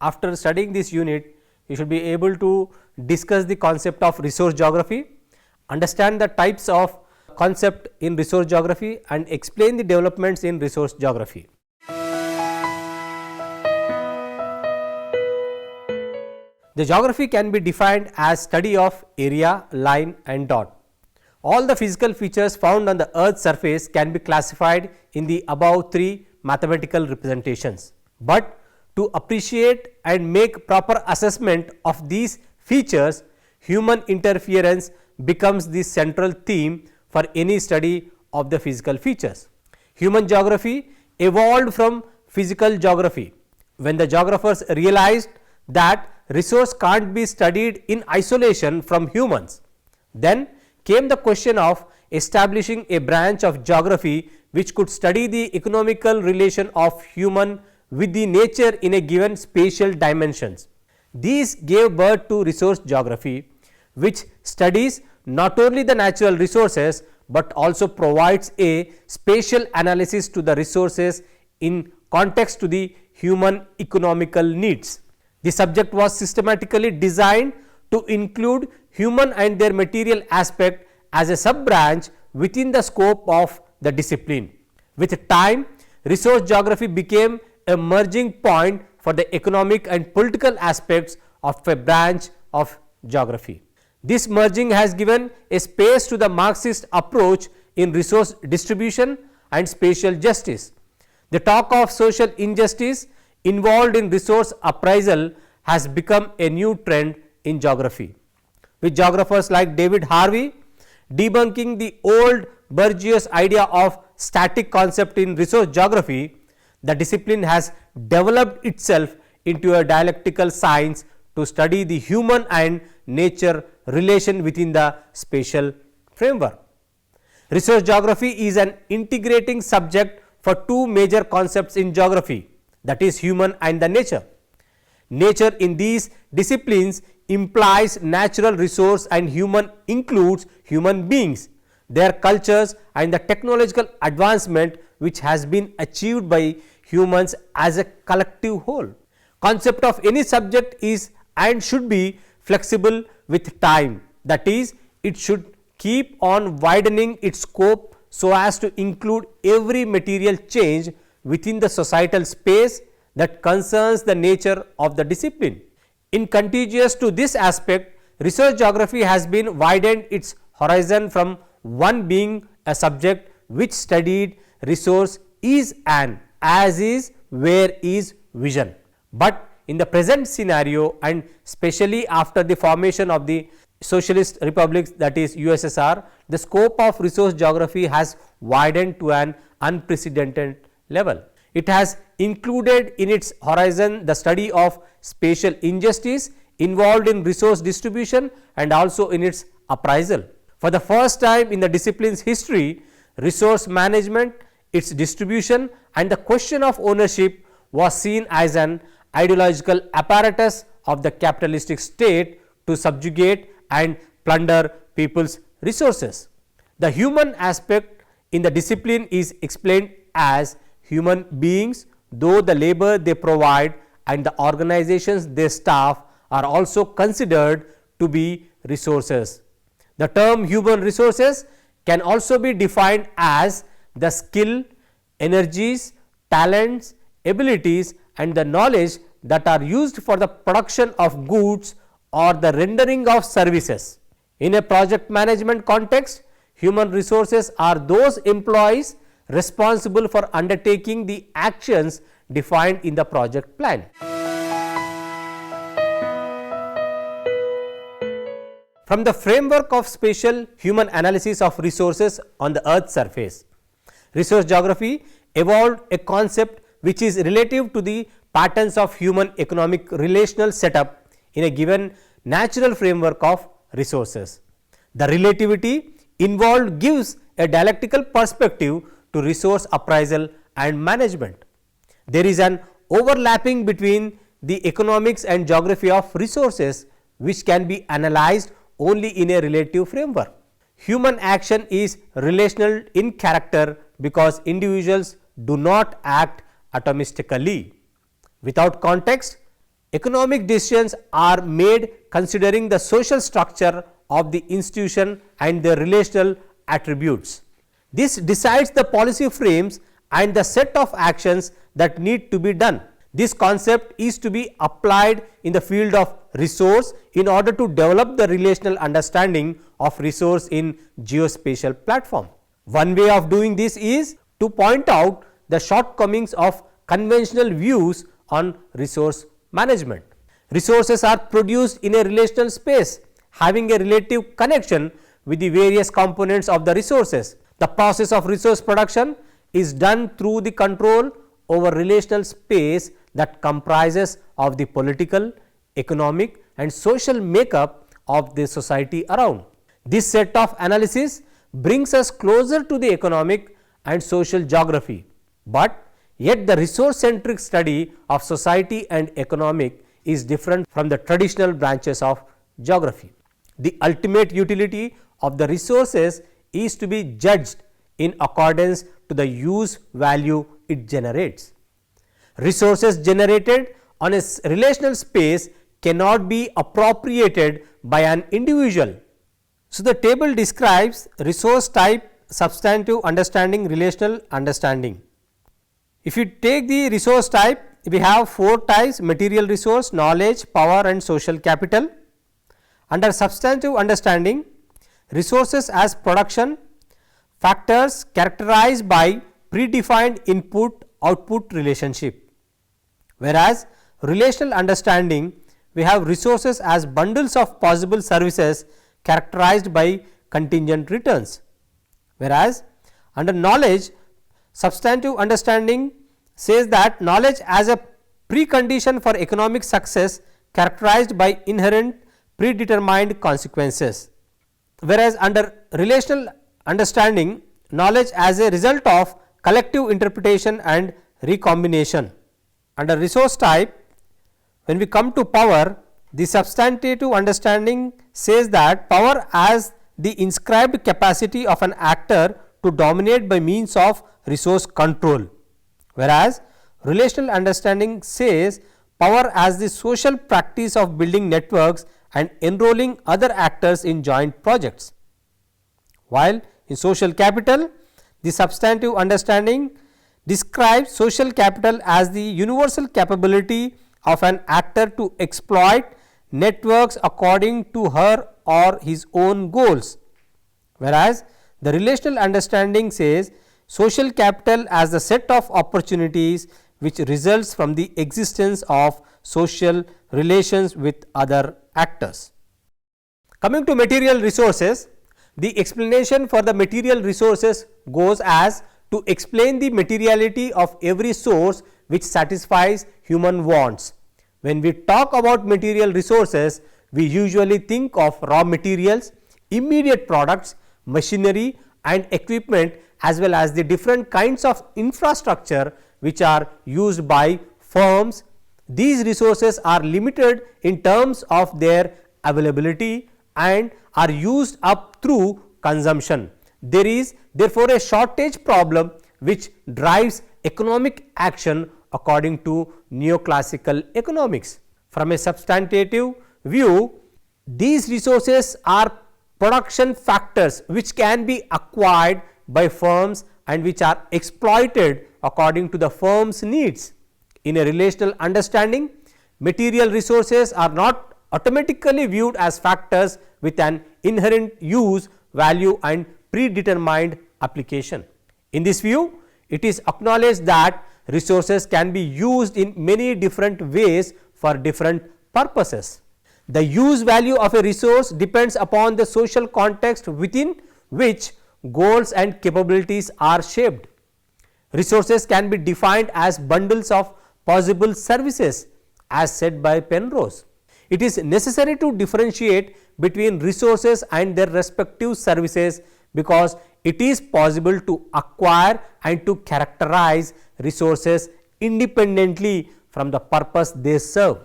after studying this unit, you should be able to discuss the concept of resource geography, understand the types of concept in resource geography and explain the developments in resource geography. The geography can be defined as study of area, line and dot. All the physical features found on the earth's surface can be classified in the above three mathematical representations. But to appreciate and make proper assessment of these features, human interference becomes the central theme for any study of the physical features. Human geography evolved from physical geography when the geographers realized that resource can't be studied in isolation from humans. Then came the question of establishing a branch of geography which could study the economical relation of human with the nature in a given spatial dimensions. These gave birth to resource geography, which studies not only the natural resources but also provides a spatial analysis to the resources in context to the human economical needs. The subject was systematically designed to include human and their material aspect as a sub-branch within the scope of the discipline. With time, resource geography became a merging point for the economic and political aspects of a branch of geography. This merging has given a space to the Marxist approach in resource distribution and spatial justice. The talk of social injustice involved in resource appraisal has become a new trend in geography, with geographers like David Harvey debunking the old Bourdieu's idea of static concept in resource geography. The discipline has developed itself into a dialectical science to study the human and nature relation within the spatial framework. Resource geography is an integrating subject for two major concepts in geography, that is human and the nature. Nature in these disciplines implies natural resource and human includes human beings, their cultures and the technological advancement which has been achieved by humans as a collective whole. Concept of any subject is and should be flexible with time, that is, it should keep on widening its scope so as to include every material change within the societal space that concerns the nature of the discipline. In contiguous to this aspect, research geography has been widened its horizon from one being a subject which studied resource is an as is where is vision. But in the present scenario and especially after the formation of the socialist republics, that is USSR, the scope of resource geography has widened to an unprecedented level. It has included in its horizon the study of spatial injustice involved in resource distribution and also in its appraisal. For the first time in the discipline's history, resource management, its distribution and the question of ownership was seen as an ideological apparatus of the capitalistic state to subjugate and plunder people's resources. The human aspect in the discipline is explained as human beings, though the labor they provide and the organizations they staff are also considered to be resources. The term human resources can also be defined as the skill, energies, talents, abilities and the knowledge that are used for the production of goods or the rendering of services. In a project management context, human resources are those employees responsible for undertaking the actions defined in the project plan. From the framework of spatial human analysis of resources on the earth's surface, resource geography evolved a concept which is relative to the patterns of human economic relational setup in a given natural framework of resources. The relativity involved gives a dialectical perspective to resource appraisal and management. There is an overlapping between the economics and geography of resources which can be analyzed only in a relative framework. Human action is relational in character because individuals do not act atomistically. Without context, Economic decisions are made considering the social structure of the institution and their relational attributes. This decides the policy frames and the set of actions that need to be done. This concept is to be applied in the field of resource in order to develop the relational understanding of resource in geospatial platform. One way of doing this is to point out the shortcomings of conventional views on resource management. Resources are produced in a relational space having a relative connection with the various components of the resources. The process of resource production is done through the control over relational space that comprises of the political, economic and social makeup of the society around. This set of analysis brings us closer to the economic and social geography, but yet the resource centric study of society and economic is different from the traditional branches of geography. The ultimate utility of the resources is to be judged in accordance to the use value it generates. Resources generated on a relational space cannot be appropriated by an individual. So, the table describes resource type, substantive understanding, relational understanding. If you take the resource type, we have 4 types: material resource, knowledge, power and social capital. Under substantive understanding, resources as production factors characterized by predefined input output relationship, whereas relational understanding we have resources as bundles of possible services characterized by contingent returns, whereas under knowledge substantive understanding says that knowledge as a precondition for economic success characterized by inherent predetermined consequences, whereas under relational understanding knowledge as a result of collective interpretation and recombination. Under resource type, when we come to power, the substantive understanding says that power as the inscribed capacity of an actor to dominate by means of resource control, whereas relational understanding says power as the social practice of building networks and enrolling other actors in joint projects. While in social capital, the substantive understanding describes social capital as the universal capability of an actor to exploit networks according to her or his own goals, whereas the relational understanding says social capital as the set of opportunities which results from the existence of social relations with other actors. Coming to material resources, the explanation for the material resources goes as to explain the materiality of every source which satisfies human wants. When we talk about material resources, we usually think of raw materials, immediate products, machinery and equipment, as well as the different kinds of infrastructure which are used by firms. These resources are limited in terms of their availability and are used up through consumption. There is therefore a shortage problem which drives economic action according to neoclassical economics. From a substantive view, these resources are production factors which can be acquired by firms and which are exploited according to the firm's needs. In a relational understanding, material resources are not automatically viewed as factors with an inherent use, value and predetermined application. In this view, it is acknowledged that resources can be used in many different ways for different purposes. The use value of a resource depends upon the social context within which goals and capabilities are shaped. Resources can be defined as bundles of possible services as said by Penrose. It is necessary to differentiate between resources and their respective services because it is possible to acquire and to characterize resources independently from the purpose they serve.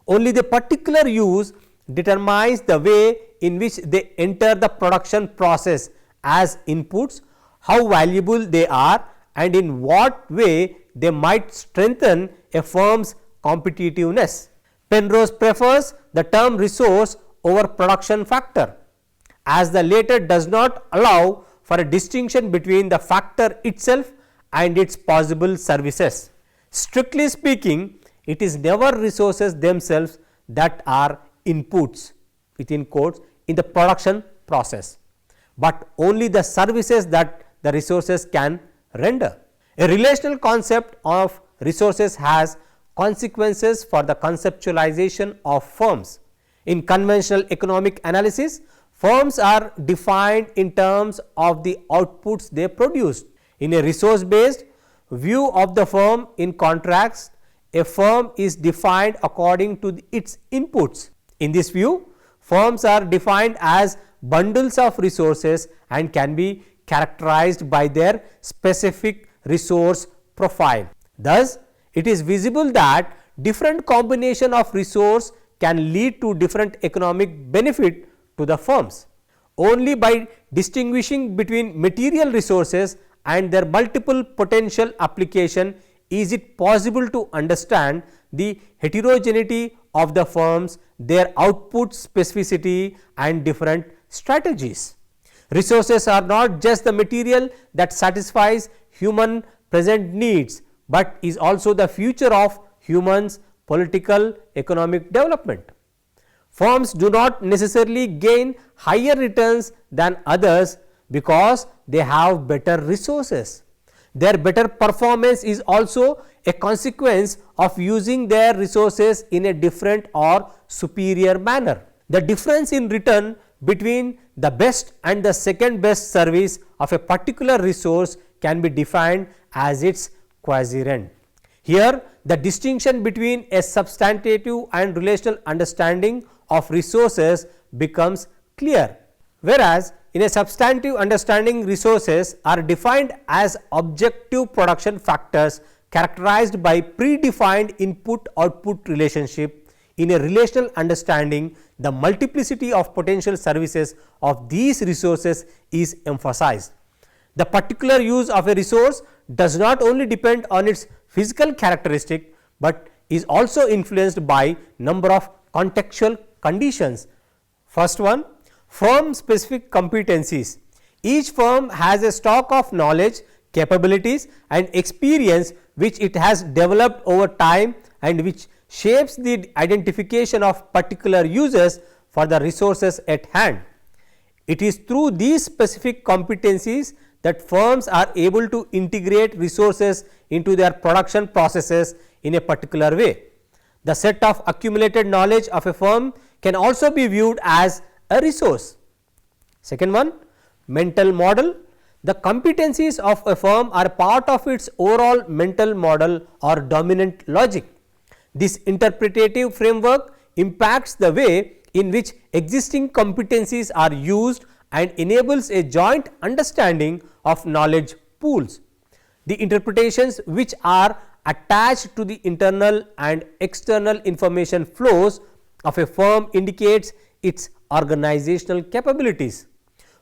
Only the particular use determines the way in which they enter the production process as inputs, how valuable they are and in what way they might strengthen a firm's competitiveness. Penrose prefers the term resource over production factor, as the latter does not allow for a distinction between the factor itself and its possible services. Strictly speaking, it is never resources themselves that are inputs within quotes in the production process, but only the services that the resources can render. A relational concept of resources has consequences for the conceptualization of firms. In conventional economic analysis, firms are defined in terms of the outputs they produce. In a resource based view of the firm, in contrast, a firm is defined according to its inputs. In this view, firms are defined as bundles of resources and can be characterized by their specific resource profile. Thus, it is visible that different combination of resource can lead to different economic benefit to the firms. Only by distinguishing between material resources and their multiple potential application is it possible to understand the heterogeneity of the firms, their output specificity and different strategies. Resources are not just the material that satisfies human present needs, but is also the future of humans' political economic development. Firms do not necessarily gain higher returns than others because they have better resources. Their better performance is also a consequence of using their resources in a different or superior manner. The difference in return between the best and the second best service of a particular resource can be defined as its quasi-rent. Here, the distinction between a substantive and relational understanding of resources becomes clear, whereas in a substantive understanding, resources are defined as objective production factors characterized by predefined input-output relationship. In a relational understanding, the multiplicity of potential services of these resources is emphasized. The particular use of a resource does not only depend on its physical characteristic, but is also influenced by number of contextual conditions. First one, firm specific competencies. Each firm has a stock of knowledge, capabilities and experience which it has developed over time and which shapes the identification of particular users for the resources at hand. It is through these specific competencies that firms are able to integrate resources into their production processes in a particular way. The set of accumulated knowledge of a firm can also be viewed as a resource. Second one, mental model. The competencies of a firm are part of its overall mental model or dominant logic. This interpretative framework impacts the way in which existing competencies are used and enables a joint understanding of knowledge pools. The interpretations which are attached to the internal and external information flows of a firm indicates its organizational capabilities.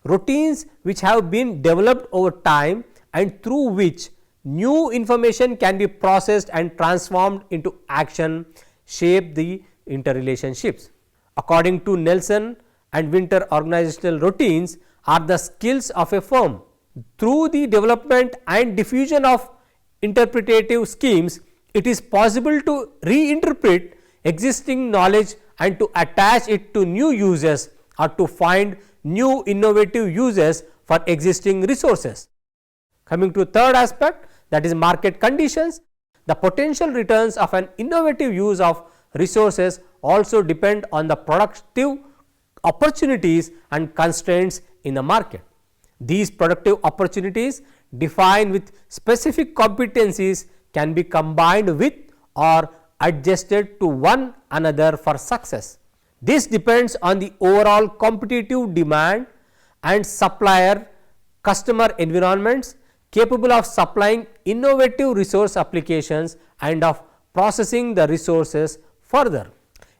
Routines which have been developed over time and through which new information can be processed and transformed into action shape the interrelationships. According to Nelson and Winter, organizational routines are the skills of a firm. Through the development and diffusion of interpretative schemes, it is possible to reinterpret existing knowledge and to attach it to new uses or to find new innovative uses for existing resources. Coming to third aspect, that is market conditions. The potential returns of an innovative use of resources also depend on the productive opportunities and constraints in the market. These productive opportunities defined with specific competencies can be combined with or adjusted to one another for success. This depends on the overall competitive demand and supplier customer environments capable of supplying innovative resource applications and of processing the resources further.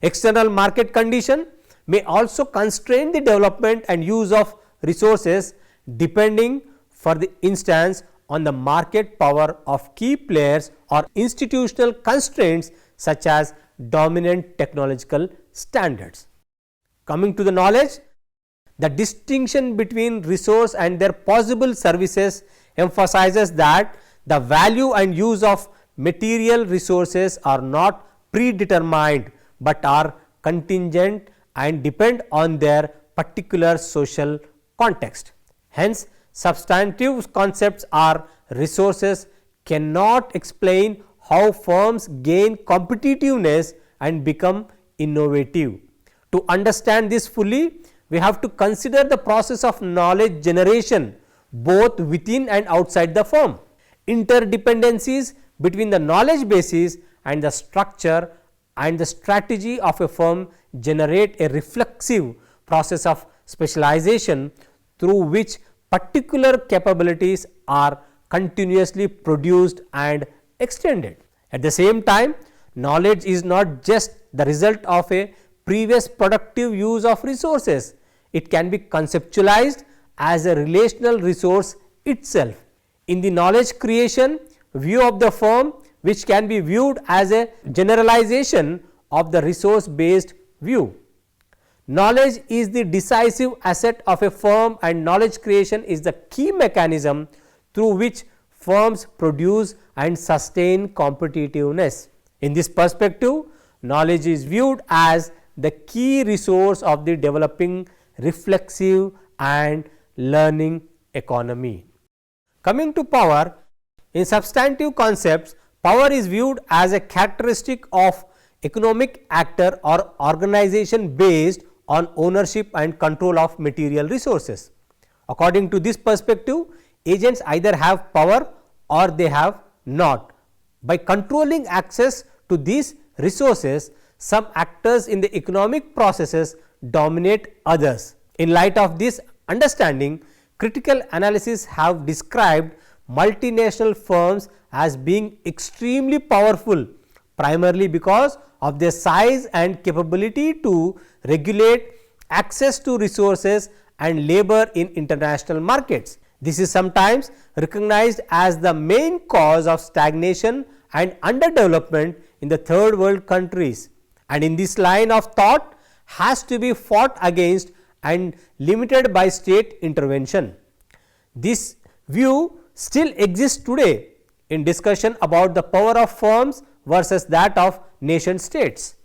External market condition may also constrain the development and use of resources depending, for the instance, on the market power of key players or institutional constraints such as dominant technological standards. Coming to the knowledge, the distinction between resource and their possible services emphasizes that the value and use of material resources are not predetermined, but are contingent and depend on their particular social context. Hence, substantive concepts are resources cannot explain how firms gain competitiveness and become innovative. To understand this fully, we have to consider the process of knowledge generation both within and outside the firm. Interdependencies between the knowledge bases and the structure and the strategy of a firm generate a reflexive process of specialization through which particular capabilities are continuously produced and extended. At the same time, knowledge is not just the result of a previous productive use of resources. It can be conceptualized as a relational resource itself. In the knowledge creation view of the firm, which can be viewed as a generalization of the resource based view. Knowledge is the decisive asset of a firm, and knowledge creation is the key mechanism through which firms produce and sustain competitiveness. In this perspective, knowledge is viewed as the key resource of the developing reflexive and learning economy. Coming to power, in substantive concepts, power is viewed as a characteristic of economic actor or organization based on ownership and control of material resources. According to this perspective, agents either have power or they have not. By controlling access to these resources, some actors in the economic processes dominate others. In light of this understanding, critical analysis have described multinational firms as being extremely powerful, primarily because of their size and capability to regulate access to resources and labor in international markets. This is sometimes recognized as the main cause of stagnation and underdevelopment in the third world countries, and in this line of thought has to be fought against and limited by state intervention. This view still exists today in discussion about the power of firms versus that of nation states.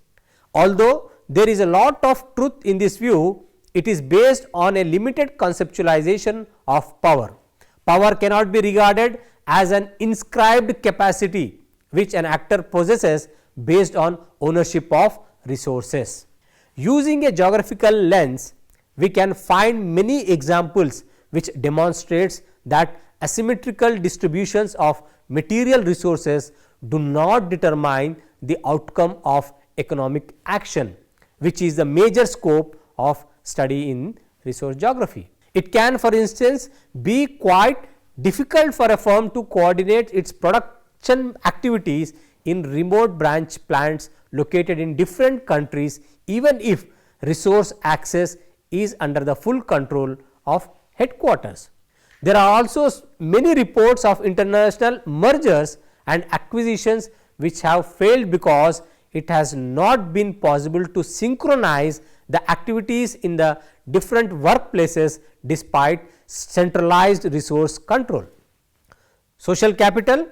Although there is a lot of truth in this view, it is based on a limited conceptualization of power. Power cannot be regarded as an inscribed capacity which an actor possesses based on ownership of resources. Using a geographical lens, we can find many examples which demonstrates that asymmetrical distributions of material resources do not determine the outcome of economic action, which is the major scope of study in resource geography. It can, for instance, be quite difficult for a firm to coordinate its production activities in remote branch plants located in different countries, even if resource access is under the full control of headquarters. There are also many reports of international mergers and acquisitions which have failed because it has not been possible to synchronize the activities in the different workplaces despite centralized resource control. Social capital,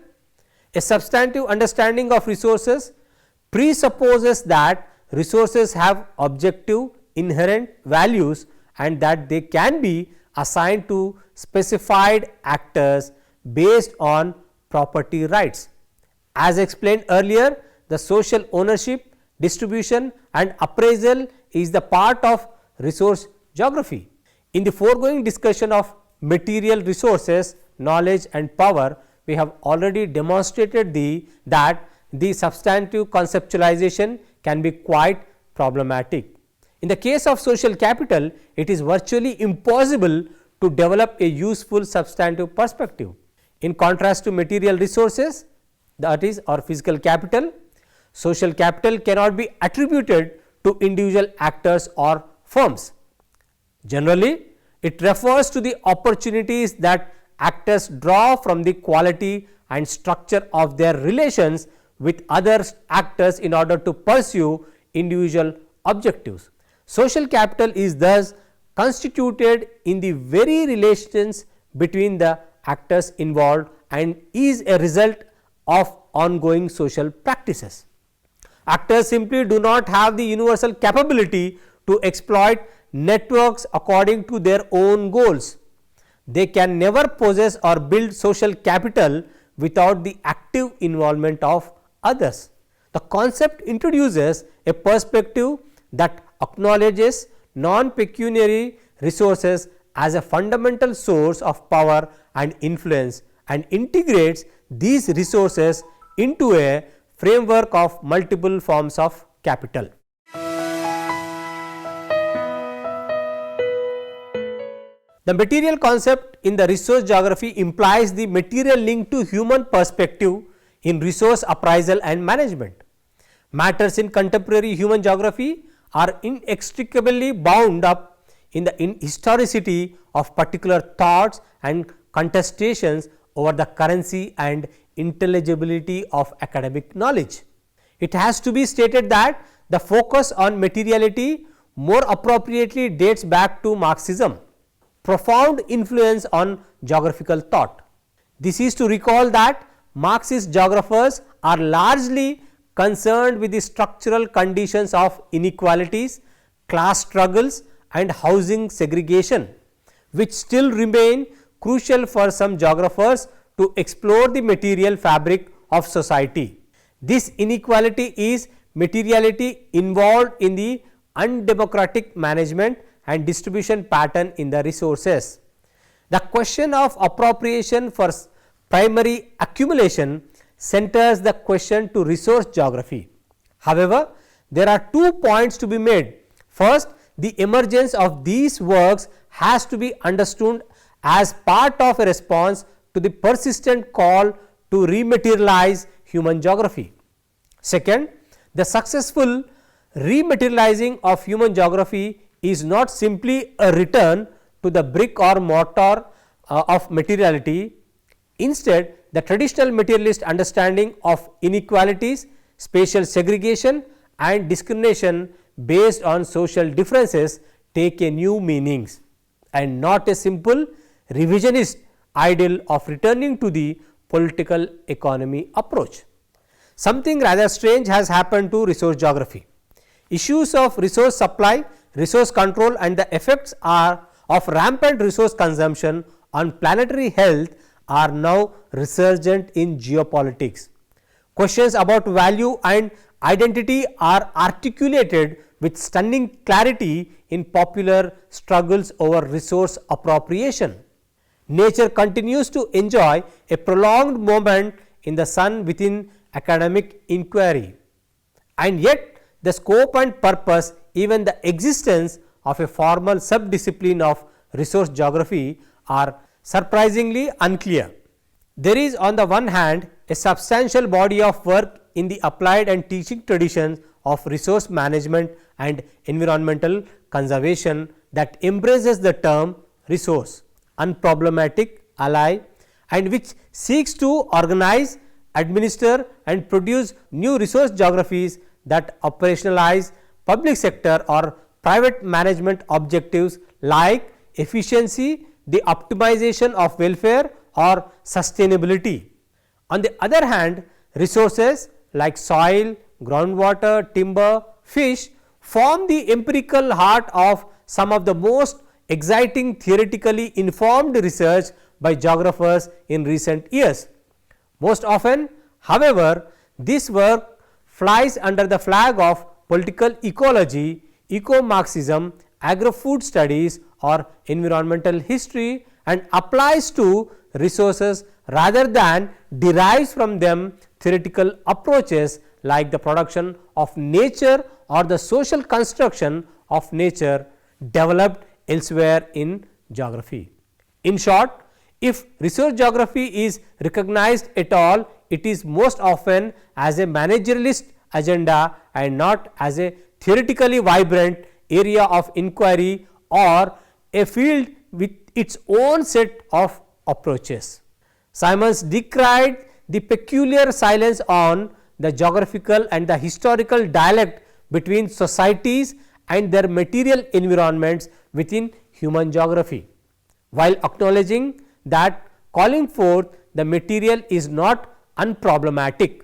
a substantive understanding of resources, presupposes that resources have objective inherent values and that they can be assigned to specified actors based on property rights. As explained earlier, the social ownership, distribution and appraisal is the part of resource geography. In the foregoing discussion of material resources, knowledge and power, we have already demonstrated that the substantive conceptualization can be quite problematic. In the case of social capital, it is virtually impossible to develop a useful substantive perspective. In contrast to material resources, that is or physical capital, social capital cannot be attributed to individual actors or firms. Generally, it refers to the opportunities that actors draw from the quality and structure of their relations with other actors in order to pursue individual objectives. Social capital is thus constituted in the very relations between the actors involved and is a result of ongoing social practices. Actors simply do not have the universal capability to exploit networks according to their own goals. They can never possess or build social capital without the active involvement of others. The concept introduces a perspective that acknowledges non-pecuniary resources as a fundamental source of power and influence and integrates these resources into a framework of multiple forms of capital. The material concept in the resource geography implies the material link to human perspective in resource appraisal and management. Matters in contemporary human geography are inextricably bound up in the historicity of particular thoughts and contestations over the currency and intelligibility of academic knowledge. It has to be stated that the focus on materiality more appropriately dates back to Marxism, profound influence on geographical thought. This is to recall that Marxist geographers are largely concerned with the structural conditions of inequalities, class struggles and housing segregation, which still remain crucial for some geographers to explore the material fabric of society. This inequality is materiality involved in the undemocratic management and distribution pattern in the resources. The question of appropriation for primary accumulation centers the question to resource geography. However, there are 2 points to be made. First, the emergence of these works has to be understood as part of a response to the persistent call to rematerialize human geography. Second, the successful rematerializing of human geography is not simply a return to the brick or mortar of materiality. Instead, the traditional materialist understanding of inequalities, spatial segregation and discrimination based on social differences take a new meanings and not a simple revisionist ideal of returning to the political economy approach. Something rather strange has happened to resource geography. Issues of resource supply, resource control and the effects of rampant resource consumption on planetary health are now resurgent in geopolitics. Questions about value and identity are articulated with stunning clarity in popular struggles over resource appropriation. Nature continues to enjoy a prolonged moment in the sun within academic inquiry, and yet the scope and purpose, even the existence of a formal subdiscipline of resource geography are surprisingly unclear. There is on the one hand a substantial body of work in the applied and teaching traditions of resource management and environmental conservation that embraces the term resource, unproblematic, ally, and which seeks to organize, administer and produce new resource geographies that operationalize public sector or private management objectives like efficiency, the optimization of welfare or sustainability. On the other hand, resources like soil, groundwater, timber, fish form the empirical heart of some of the most exciting theoretically informed research by geographers in recent years. Most often, however, this work flies under the flag of political ecology, eco-Marxism, agro-food studies or environmental history and applies to resources rather than derives from them theoretical approaches like the production of nature or the social construction of nature developed elsewhere in geography. In short, if resource geography is recognized at all, it is most often as a managerialist agenda and not as a theoretically vibrant area of inquiry or a field with its own set of approaches. Simons decried the peculiar silence on the geographical and the historical dialect between societies and their material environments within human geography, while acknowledging that calling forth the material is not unproblematic.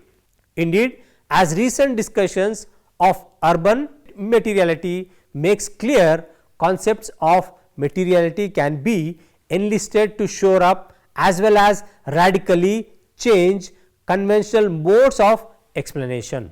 Indeed, as recent discussions of urban materiality makes clear, concepts of materiality can be enlisted to shore up as well as radically change conventional modes of explanation.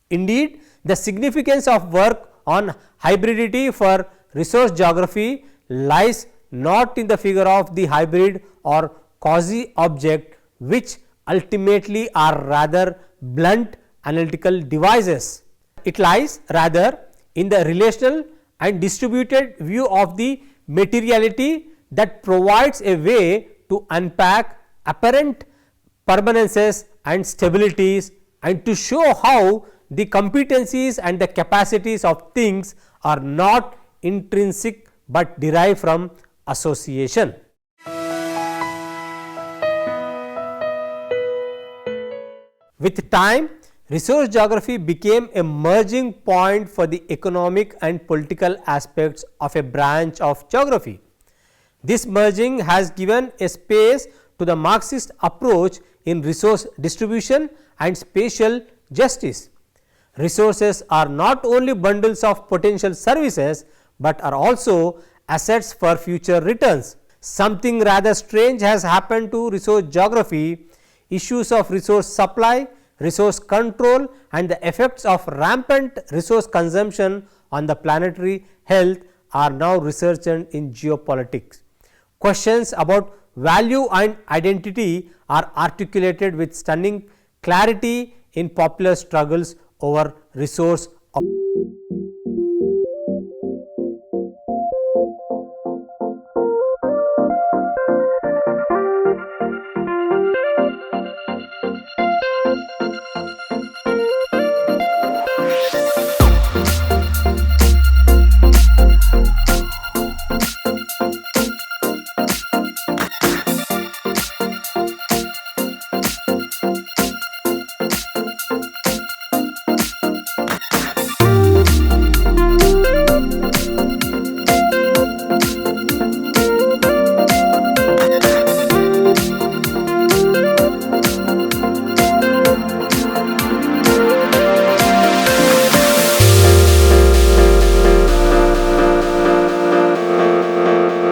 Indeed, the significance of work on hybridity for resource geography lies not in the figure of the hybrid or quasi object, which ultimately are rather blunt analytical devices. It lies rather in the relational and distributed view of the materiality that provides a way to unpack apparent permanences and stabilities, and to show how the competencies and the capacities of things are not intrinsic but derived from association. With time, resource geography became a merging point for the economic and political aspects of a branch of geography. This merging has given a space to the Marxist approach in resource distribution and spatial justice. Resources are not only bundles of potential services, but are also assets for future returns. Something rather strange has happened to resource geography. Issues of resource supply, resource control and the effects of rampant resource consumption on the planetary health are now researched in geopolitics. Questions about value and identity are articulated with stunning clarity in popular struggles over resource.